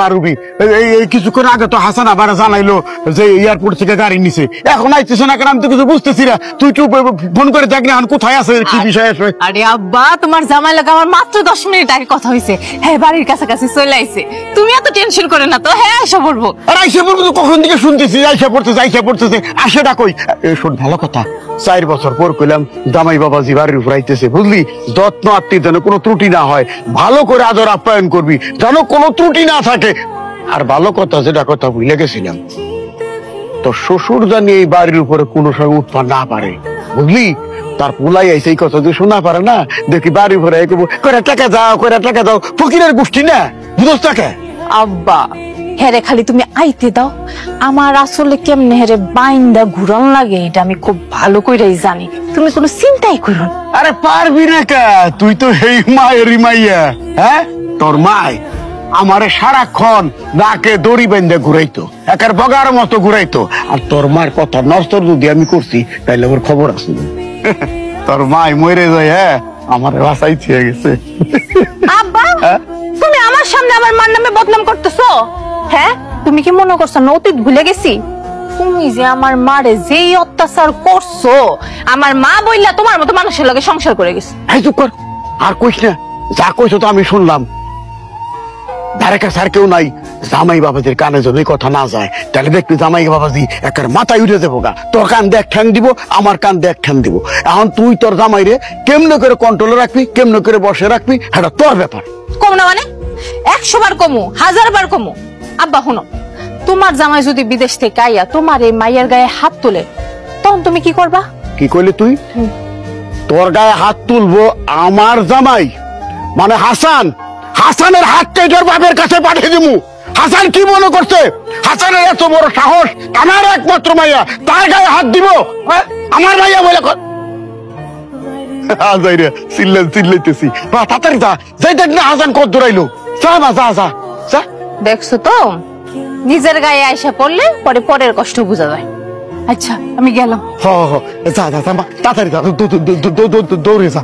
মারুবি এই কিছুক্ষণ আগে তো হাসান আবার জানাইলো যে এয়ারপোর্ট থেকে গাড়ি নিছে, এখন আইতেছে না কেন আমি তো কিছু বুঝতেছি না। তুই একটু ফোন করে দেখ না এখন কোথায় আছে, কি বিষয় আছে। আরে আব্বা, তোমার জামাই লাগা আমার মাত্র 10 মিনিট আগে কথা হয়েছে। হ্যাঁ, বাড়ির কাছাকাছি চলে আইছে। তুমি এত টেনশন করে না তো। হ্যাঁ, আইসা পড়বো। আর আইসা পড়বো তো কখন থেকে শুনতেছি আইসা পড়তেছে আসেটা কই। শোন ভালো কথা, 4 বছর পর কইলাম জামাই বাবাজি বাড়ির উপর আইতেছে, বুঝলি? যত্ন আত্মীয় যেন কোনো ত্রুটি না হয়, ভালো করে আদর আপ্যায়ন করবি যেন কোনো ত্রুটি না থাকে। আর ভালো কথা, যেটা কথা ভুলে গেছিলাম, তো শ্বশুর জানি এই বাড়ির উপরে কোনো সময় উৎপাদ না পারে, বুঝলি? তার পোলাই আইসে এই কথা যদি শোনা পারে না, দেখি বাড়ির উপরে কয়টা টাকা দাও ফকিরের গোষ্ঠী না, বুঝোস টাকা। আব্বা, হেরে খালি তুমি আইতে দাও। আমার আসলে কেমনে হেরে বাইন্দা ঘুরন লাগে এটা আমি খুব ভালো কইরাই জানি। তুমি কোনো চিন্তাই করো না। আরে পারবি না কা, তুই তো এই মায়েরই মাইয়া। হ্যাঁ, তোর মায় আমারে সারাক্ষণ নাকে দড়ি বেঁধে ঘুরাইতো, একার বগার মতো ঘুরাইতো। আর তোর মার কথা নষ্টর যদি আমি করছি তাইলে ওর খবর আছে। তোর মায় মরে যায়, হ্যাঁ আমার বাসাই ছিয়ে গেছে। আব্বা, তুমি আমার সামনে আমার মার নামে বদনাম করতেছো? হ্যাঁ, তুমি কি মনে করছো না অতীত ভুলে গেছি? তুমি যে আমার মারে যেই অত্যাচার করছো, আমার মা বইলা তোমার মতো মানুষের লগে সংসার করে গেছে। এই চুপ কর, আর কইস না। যা কইছো তো আমি শুনলাম। ধারে কাছে আর কেউ নাই, জামাই বাবাজির কানে যদি কথা না যায় তাহলে দেখবি জামাই বাবাজি একের মাথায় উঠে দেবো গা। তোর কান দিয়ে এক ঠ্যাং দিব, আমার কান দিয়ে এক ঠ্যাং দিব। এখন তুই তোর জামাই রে কেমনে করে কন্ট্রোলে রাখবি, কেমনে করে বসে রাখবি, এটা তোর ব্যাপার। কম না মানে 100 বার কমু, 1000 বার কমু। আব্বা শুনো, তোমার জামাই যদি বিদেশ থেকে আইয়া তোমার এই মাইয়ার গায়ে হাত তোলে, তখন তুমি কি করবা? কি কইলি তুই? তোর গায়ে হাত তুলবো আমার জামাই মানে হাসান? হাসানের হাতটা তোর বাপের কাছে পাঠিয়ে দিবো। হাসান কি মনে করছে হাসানের এত বড় সাহস? আমার একমাত্র মাইয়া, তার গায়ে হাত দিব? আমার মাইয়া বলে চিল্লাইতেছি। তাড়াতাড়ি যা, যাই দেখ না হাসান কত দৌড়াইলো। যা না, যা। দেখছো তো, নিজের গায়ে আইসা পড়লে পরে পরের কষ্ট বোঝা যায়। আচ্ছা, আমি গেলাম। যা তাড়াতাড়ি যা, দৌড়ে যা।